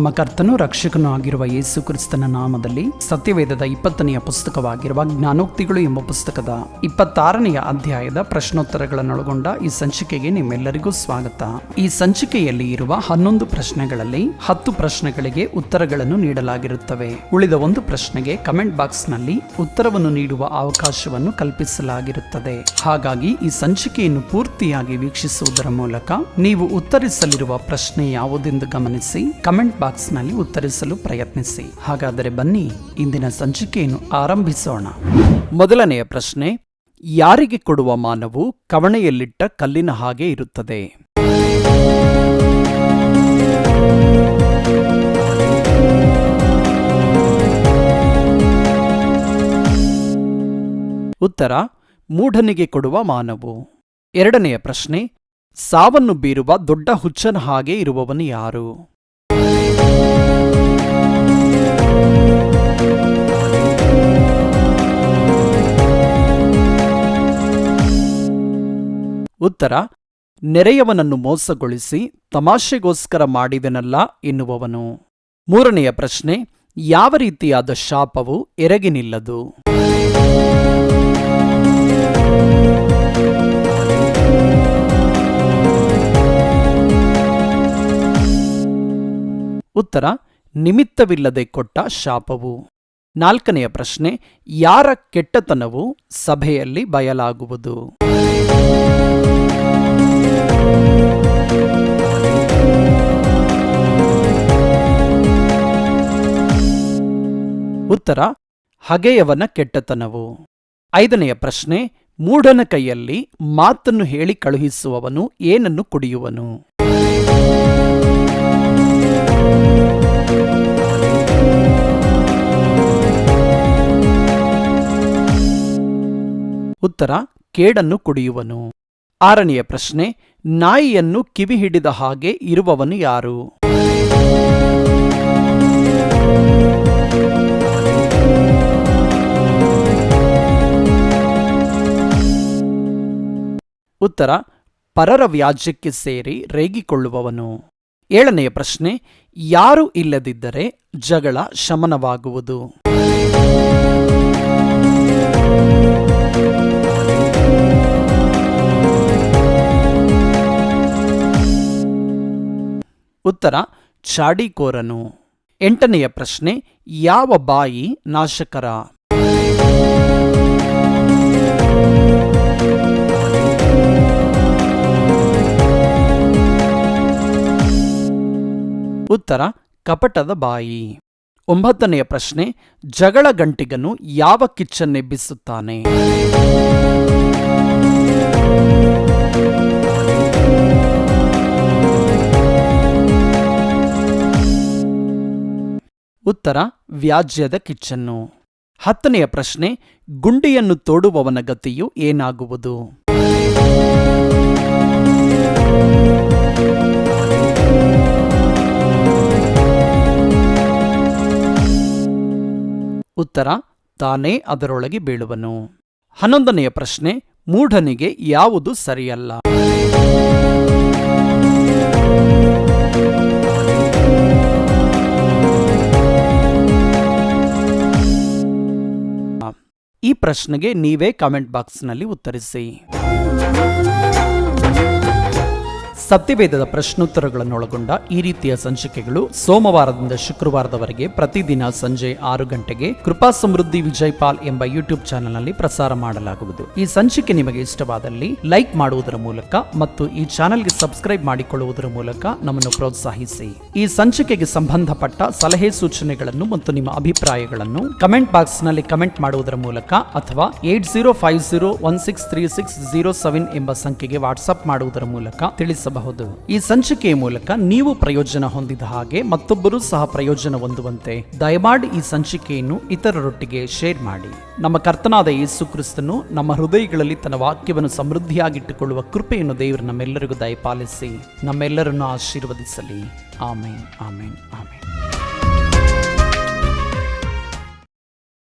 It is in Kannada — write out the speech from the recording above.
ನಮ್ಮ ಕರ್ತನೂ ರಕ್ಷಕನೂ ಆಗಿರುವ ಯೇಸು ಕ್ರಿಸ್ತನ ನಾಮದಲ್ಲಿ ಸತ್ಯವೇದದ 20ನೆಯ ಪುಸ್ತಕವಾಗಿರುವ ಜ್ಞಾನೋಕ್ತಿಗಳು ಎಂಬ ಪುಸ್ತಕದ 26ನೆಯ ಅಧ್ಯಾಯದ ಪ್ರಶ್ನೋತ್ತರಗಳನ್ನೊಳಗೊಂಡ ಈ ಸಂಚಿಕೆಗೆ ನಿಮ್ಮೆಲ್ಲರಿಗೂ ಸ್ವಾಗತ. ಈ ಸಂಚಿಕೆಯಲ್ಲಿ ಇರುವ 11 ಪ್ರಶ್ನೆಗಳಲ್ಲಿ 10 ಪ್ರಶ್ನೆಗಳಿಗೆ ಉತ್ತರಗಳನ್ನು ನೀಡಲಾಗಿರುತ್ತವೆ. ಉಳಿದ ಒಂದು ಪ್ರಶ್ನೆಗೆ ಕಮೆಂಟ್ ಬಾಕ್ಸ್ ನಲ್ಲಿ ಉತ್ತರವನ್ನು ನೀಡುವ ಅವಕಾಶವನ್ನು ಕಲ್ಪಿಸಲಾಗಿರುತ್ತದೆ. ಹಾಗಾಗಿ ಈ ಸಂಚಿಕೆಯನ್ನು ಪೂರ್ತಿಯಾಗಿ ವೀಕ್ಷಿಸುವುದರ ಮೂಲಕ ನೀವು ಉತ್ತರಿಸಲಿರುವ ಪ್ರಶ್ನೆ ಯಾವುದೆಂದು ಗಮನಿಸಿ ಕಮೆಂಟ್ ಬಾಕ್ಸ್ ನಲ್ಲಿ ಉತ್ತರಿಸಲು ಪ್ರಯತ್ನಿಸಿ. ಹಾಗಾದರೆ ಬನ್ನಿ ಇಂದಿನ ಸಂಚಿಕೆಯನ್ನು ಆರಂಭಿಸೋಣ. ಮೊದಲನೆಯ ಪ್ರಶ್ನೆ, ಯಾರಿಗೆ ಕೊಡುವ ಮಾನವು ಕವಣೆಯಲ್ಲಿಟ್ಟ ಕಲ್ಲಿನ ಹಾಗೆ ಇರುತ್ತದೆ? ಉತ್ತರ, ಮೂಢನಿಗೆ ಕೊಡುವ ಮಾನವು. ಎರಡನೆಯ ಪ್ರಶ್ನೆ, ಸಾವನ್ನು ಬೀರುವ ದೊಡ್ಡ ಹುಚ್ಚನ ಹಾಗೆ ಇರುವವನು ಯಾರು? ಉತ್ತರ, ನೆರೆಯವನನ್ನು ಮೋಸಗೊಳಿಸಿ ತಮಾಷೆಗೋಸ್ಕರ ಮಾಡಿದನಲ್ಲ ಎನ್ನುವವನು. ಮೂರನೆಯ ಪ್ರಶ್ನೆ, ಯಾವ ರೀತಿಯಾದ ಶಾಪವು ಎರಗಿ ನಿಲ್ಲದು? ಉತ್ತರ, ನಿಮಿತ್ತವಿಲ್ಲದೆ ಕೊಟ್ಟ ಶಾಪವು. ನಾಲ್ಕನೆಯ ಪ್ರಶ್ನೆ, ಯಾರ ಕೆಟ್ಟತನವು ಸಭೆಯಲ್ಲಿ ಬಯಲಾಗುವುದು? ಉತ್ತರ, ಹಗೆಯವನ ಕೆಟ್ಟತನವು. ಐದನೆಯ ಪ್ರಶ್ನೆ, ಮೂಢನ ಕೈಯಲ್ಲಿ ಮಾತನ್ನು ಹೇಳಿ ಕಳುಹಿಸುವವನು ಏನನ್ನು ಕುಡಿಯುವನು? ಉತ್ತರ, ಕೇಡನ್ನು ಕುಡಿಯುವನು. ಆರನೆಯ ಪ್ರಶ್ನೆ, ನಾಯಿಯನ್ನು ಕಿವಿ ಹಿಡಿದ ಹಾಗೆ ಇರುವವನು ಯಾರು? ಉತ್ತರ, ಪರರ ವ್ಯಾಜ್ಯಕ್ಕೆ ಸೇರಿ ರೇಗಿಕೊಳ್ಳುವವನು. ಏಳನೆಯ ಪ್ರಶ್ನೆ, ಯಾರು ಇಲ್ಲದಿದ್ದರೆ ಜಗಳ ಶಮನವಾಗುವುದು? ಉತ್ತರ, ಚಾಡಿಕೋರನು. ಎಂಟನೆಯ ಪ್ರಶ್ನೆ, ಯಾವ ಬಾಯಿ ನಾಶಕರ? ಉತ್ತರ, ಕಪಟದ ಬಾಯಿ. ಒಂಬತ್ತನೆಯ ಪ್ರಶ್ನೆ, ಜಗಳ ಗಂಟಿಗನು ಯಾವ ಕಿಚ್ಚನ್ನೆಬ್ಬಿಸುತ್ತಾನೆ? ಉತ್ತರ, ವ್ಯಾಜ್ಯದ ಕಿಚ್ಚನ್ನು. ಹತ್ತನೆಯ ಪ್ರಶ್ನೆ, ಗುಂಡಿಯನ್ನು ತೋಡುವವನ ಗತಿಯು ಏನಾಗುವುದು? ಉತ್ತರ, ತಾನೇ ಅದರೊಳಗೆ ಬೀಳುವನು. 11ನೆಯ ಪ್ರಶ್ನೆ, ಮೂಢನಿಗೆ ಯಾವುದು ಸರಿಯಲ್ಲ? ಈ ಪ್ರಶ್ನೆಗೆ ನೀವೇ ಕಾಮೆಂಟ್ ಬಾಕ್ಸ್ನಲ್ಲಿ ಉತ್ತರಿಸಿ. ಸತ್ಯವೇದದ ಪ್ರಶ್ನೋತ್ತರಗಳನ್ನೊಳಗೊಂಡ ಈ ರೀತಿಯ ಸಂಚಿಕೆಗಳು ಸೋಮವಾರದಿಂದ ಶುಕ್ರವಾರದವರೆಗೆ ಪ್ರತಿದಿನ ಸಂಜೆ 6 ಗಂಟೆಗೆ ಕೃಪಾ ಸಮೃದ್ಧಿ ವಿಜಯ್ ಪಾಲ್ ಎಂಬ ಯೂಟ್ಯೂಬ್ ಚಾನೆಲ್ನಲ್ಲಿ ಪ್ರಸಾರ ಮಾಡಲಾಗುವುದು. ಈ ಸಂಚಿಕೆ ನಿಮಗೆ ಇಷ್ಟವಾದಲ್ಲಿ ಲೈಕ್ ಮಾಡುವುದರ ಮೂಲಕ ಮತ್ತು ಈ ಚಾನೆಲ್ಗೆ ಸಬ್ಸ್ಕ್ರೈಬ್ ಮಾಡಿಕೊಳ್ಳುವುದರ ಮೂಲಕ ನಮ್ಮನ್ನು ಪ್ರೋತ್ಸಾಹಿಸಿ. ಈ ಸಂಚಿಕೆಗೆ ಸಂಬಂಧಪಟ್ಟ ಸಲಹೆ ಸೂಚನೆಗಳನ್ನು ಮತ್ತು ನಿಮ್ಮ ಅಭಿಪ್ರಾಯಗಳನ್ನು ಕಮೆಂಟ್ ಬಾಕ್ಸ್ನಲ್ಲಿ ಕಮೆಂಟ್ ಮಾಡುವುದರ ಮೂಲಕ ಅಥವಾ 8050163607 ಎಂಬ ಸಂಖ್ಯೆಗೆ ವಾಟ್ಸ್ಆಪ್ ಮಾಡುವುದರ ಮೂಲಕ ತಿಳಿಸಬಹುದು. ಈ ಸಂಚಿಕೆಯ ಮೂಲಕ ನೀವು ಪ್ರಯೋಜನ ಹೊಂದಿದ ಹಾಗೆ ಮತ್ತೊಬ್ಬರೂ ಸಹ ಪ್ರಯೋಜನ ಹೊಂದುವಂತೆ ದಯಮಾಡಿ ಈ ಸಂಚಿಕೆಯನ್ನು ಇತರರೊಟ್ಟಿಗೆ ಶೇರ್ ಮಾಡಿ. ನಮ್ಮ ಕರ್ತನಾದ ಯೇಸು ಕ್ರಿಸ್ತನು ನಮ್ಮ ಹೃದಯಗಳಲ್ಲಿ ತನ್ನ ವಾಕ್ಯವನ್ನು ಸಮೃದ್ಧಿಯಾಗಿಟ್ಟುಕೊಳ್ಳುವ ಕೃಪೆಯನ್ನು ದೇವರು ನಮ್ಮೆಲ್ಲರಿಗೂ ದಯಪಾಲಿಸಿ ನಮ್ಮೆಲ್ಲರನ್ನು ಆಶೀರ್ವದಿಸಲಿ. ಆಮೇನ್, ಆಮೇನ್, ಆಮೇನ್.